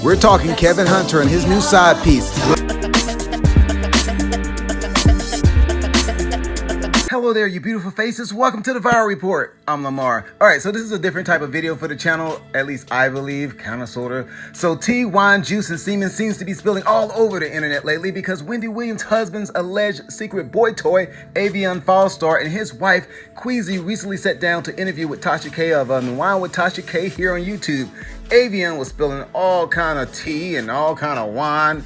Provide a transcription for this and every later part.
We're talking Kevin Hunter and his new side piece. Hello there, you beautiful faces. Welcome to the Viral Report. I'm Lamar. All right, so this is a different type of video for the channel, at least I believe, kind of, sort of. So tea, wine, juice, and semen seems to be spilling all over the internet lately because Wendy Williams' husband's alleged secret boy toy, Avion Fallstar, and his wife, Queasy, recently sat down to interview with Tasha K of Wine with Tasha K here on YouTube. Avion was spilling all kind of tea and all kind of wine.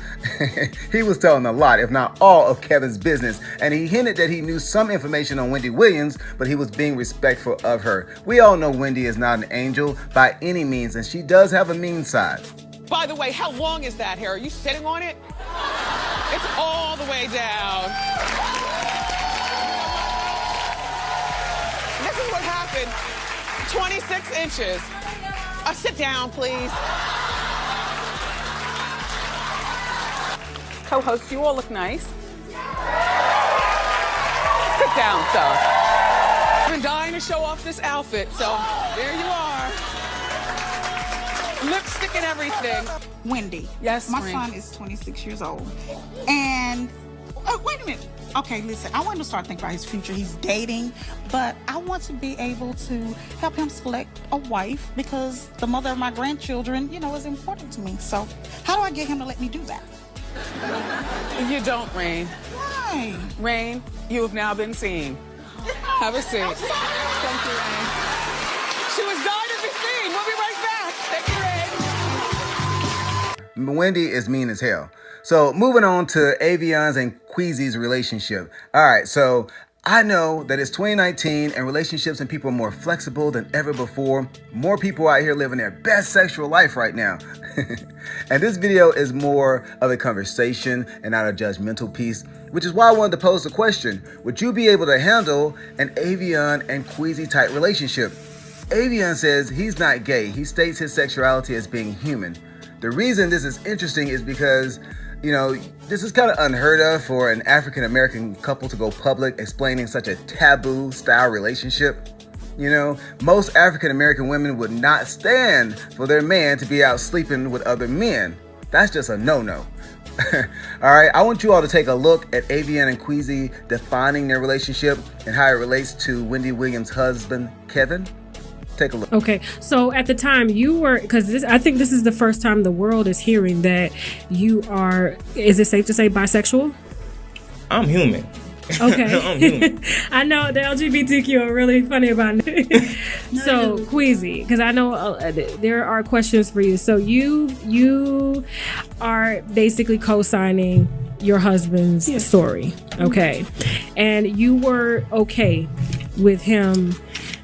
He was telling a lot, if not all, of Kevin's business, and he hinted that he knew some information on Wendy Williams, but he was being respectful of her. We all know Wendy is not an angel by any means, and she does have a mean side. By the way, how long is that hair? Are you sitting on it? It's all the way down. This is what happened. 26 inches. Sit down, please. Co-host, you all look nice. Sit down, sir. I've been dying to show off this outfit, so there you are. Lipstick and everything. Wendy. Yes, my Marie. son is 26 years old. And, wait a minute. Okay, listen, I want him to start thinking about his future. He's dating, but I want to be able to help him select a wife because the mother of my grandchildren, you know, is important to me. So how do I get him to let me do that? You don't, Rain. Why? Rain, you have now been seen. Have a seat. Thank you, Rain. She was dying to be seen. We'll be right back. Thank you, Rain. Wendy is mean as hell. So moving on to Avion's and Queasy's relationship. All right, so I know that it's 2019 and relationships and people are more flexible than ever before. More people out here living their best sexual life right now. And this video is more of a conversation and not a judgmental piece, which is why I wanted to pose the question, would you be able to handle an Avion and Queasy type relationship? Avion says he's not gay. He states his sexuality as being human. The reason this is interesting is because, you know, this is kind of unheard of for an African-American couple to go public explaining such a taboo style relationship. You know, most African-American women would not stand for their man to be out sleeping with other men. That's just a no-no. All right, I want you all to take a look at Avion and Queasy defining their relationship and how it relates to Wendy Williams' husband, Kevin. Take a look. Okay, so at the time you were, because I think this is the first time the world is hearing that you are, is it safe to say bisexual? I'm human. Okay. I'm human. I know the LGBTQ are really funny about it. So Queasy, because I know there are questions for you. So you are basically co-signing your husband's story. Okay. And you were okay with him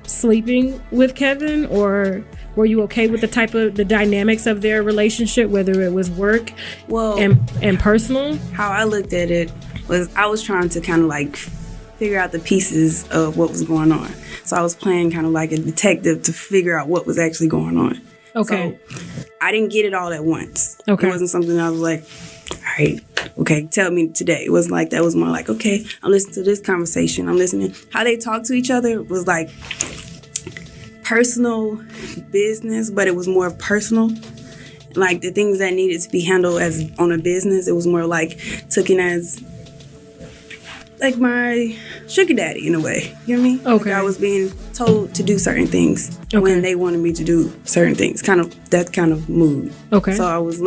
sleeping with Kevin, or were you okay with the dynamics of their relationship, whether it was work and personal? How I looked at it was I was trying to kind of like figure out the pieces of what was going on. So I was playing kind of like a detective to figure out what was actually going on. Okay. So I didn't get it all at once. Okay. It wasn't something I was like, all right, okay, tell me today. It wasn't like that. It was more like, okay, I'm listening to this conversation. I'm listening. How they talk to each other was like personal business, but it was more personal. Like the things that needed to be handled as on a business, it was more like taken as like my sugar daddy in a way. You know what I mean? Okay. Like I was being told to do certain things when they wanted me to do certain things. Kind of that kind of mood. Okay. So I was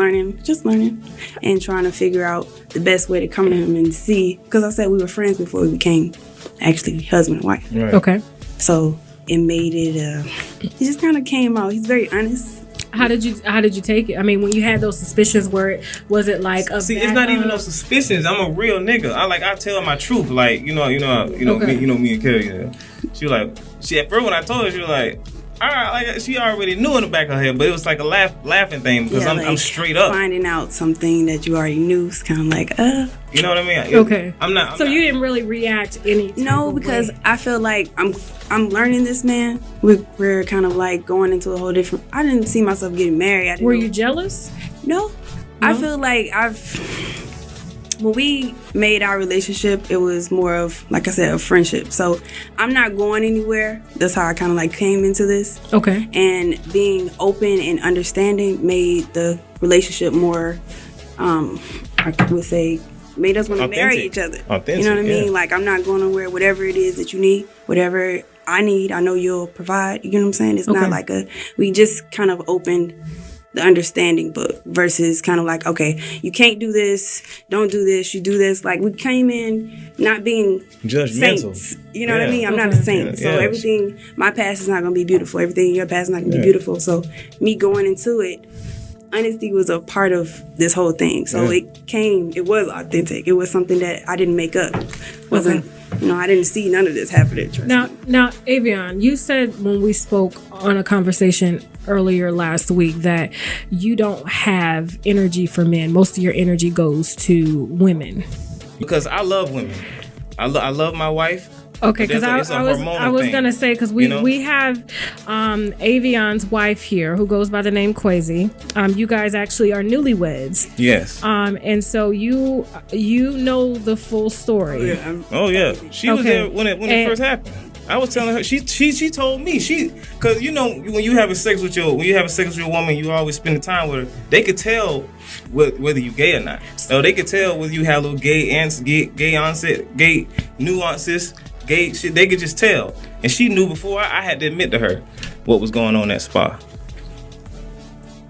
just learning and trying to figure out the best way to come to him and see, because I said we were friends before we became actually husband and wife. Right. Okay. So it made it, it just kind of came out. He's very honest. How did you take it? I mean, when you had those suspicions, was it like a See, it's not even no suspicions. I'm a real nigga. I tell my truth. Like, me and Kelly. You know. She was like, at first when I told her, she was like, all right, like she already knew in the back of her head, but it was like a laughing thing because I'm straight up. Finding out something that you already knew is kind of like, You know what I mean? Okay. I'm not. You didn't really react any. No, because I feel like I'm learning this man. We're kind of like going into a whole different. I didn't see myself getting married. Were you jealous? No. I feel like when we made our relationship, it was more of, like I said, a friendship. So I'm not going anywhere. That's how I kind of like came into this. Okay. And being open and understanding made the relationship more, I would say, made us want to marry each other. Authentic, you know what I mean? yeah. Like, I'm not going nowhere. Whatever it is that you need, whatever I need, I know you'll provide. You know what I'm saying? It's not like we just kind of opened the understanding book versus kind of like, okay, you can't do this, don't do this, you do this. Like, we came in not being Judgmental. saints. You know what I mean? I'm not a saint. So everything, my past is not going to be beautiful. Everything in your past is not going to be beautiful. So me going into it, honesty was a part of this whole thing. So it was authentic. It was something that I didn't make up. I didn't see none of this happening. Now, Avion, you said when we spoke on a conversation earlier last week that you don't have energy for men. Most of your energy goes to women. Because I love women. I love my wife. Okay, because I was gonna say, because we have Avion's wife here who goes by the name Quasi. You guys actually are newlyweds. Yes. And so you know the full story. Oh yeah. She was there when it first happened. I was telling her. She told me because when you have sex with your woman, you always spend the time with her. They could tell whether you gay or not. So they could tell whether you have little gay nuances. Gay shit, they could just tell. And she knew before I had to admit to her what was going on at Spa.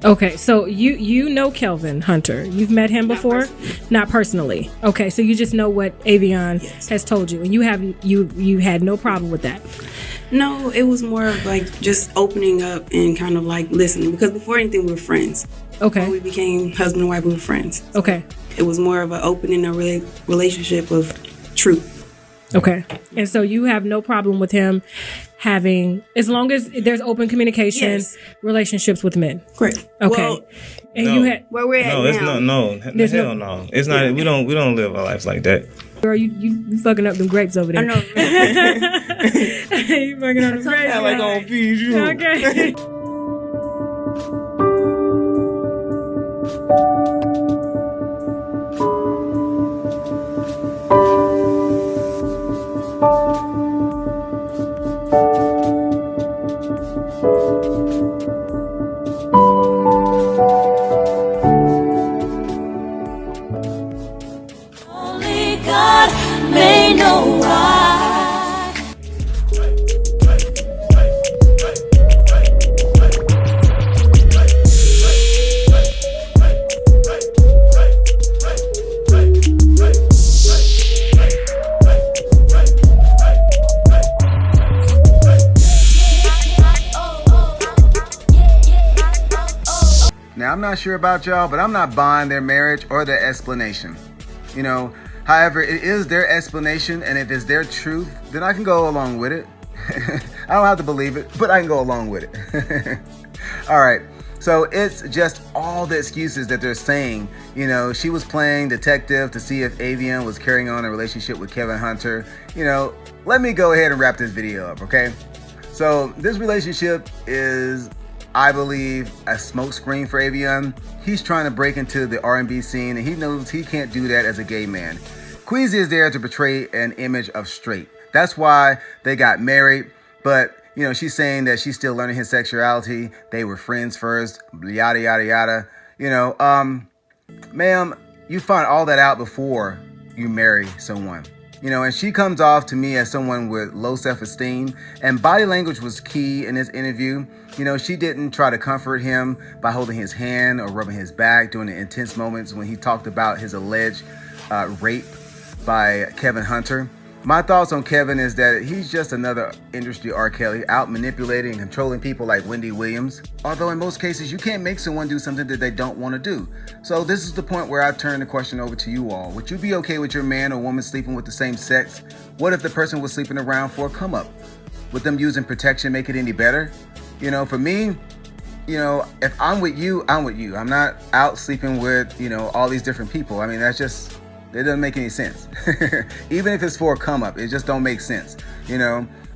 Okay, so you know Kelvin Hunter. You've met him before? Not personally. Okay, so you just know what Avion has told you, and you had no problem with that. No, it was more of like just opening up and kind of like listening, because before anything we were friends. Okay. Before we became husband and wife, we were friends. So okay. It was more of an opening a relationship of truth. Okay. And so you have no problem with him having, as long as there's open communication, relationships with men. Correct. Okay. Well, and you had where we're at no. It's not. We don't live our lives like that. Girl, you fucking up them grapes over there. I know. You fucking up them grapes. I like on feed you. Okay. Only God may know why. Now, I'm not sure about y'all, but I'm not buying their marriage or their explanation. However, it is their explanation, and if it's their truth, then I can go along with it. I don't have to believe it, but I can go along with it. All right. So it's just all the excuses that they're saying. She was playing detective to see if Avion was carrying on a relationship with Kevin Hunter. Let me go ahead and wrap this video up, okay? So this relationship is, I believe, a smokescreen for Avion. He's trying to break into the R&B scene, and he knows he can't do that as a gay man. Queasy is there to portray an image of straight. That's why they got married. But, she's saying that she's still learning his sexuality. They were friends first, yada, yada, yada. Ma'am, you find all that out before you marry someone. And she comes off to me as someone with low self-esteem, and body language was key in this interview. She didn't try to comfort him by holding his hand or rubbing his back during the intense moments when he talked about his alleged rape by Kevin Hunter. My thoughts on Kevin is that he's just another industry R. Kelly, out manipulating and controlling people like Wendy Williams. Although in most cases, you can't make someone do something that they don't want to do. So this is the point where I turn the question over to you all. Would you be okay with your man or woman sleeping with the same sex? What if the person was sleeping around for a come up? Would them using protection make it any better? For me, if I'm with you, I'm with you. I'm not out sleeping with, all these different people. I mean, it doesn't make any sense. Even if it's for a come up, it just don't make sense.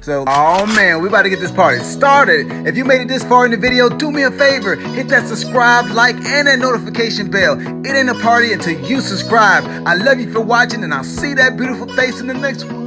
So, oh man, we about to get this party started. If you made it this far in the video, do me a favor. Hit that subscribe, like, and that notification bell. It ain't a party until you subscribe. I love you for watching, and I'll see that beautiful face in the next one.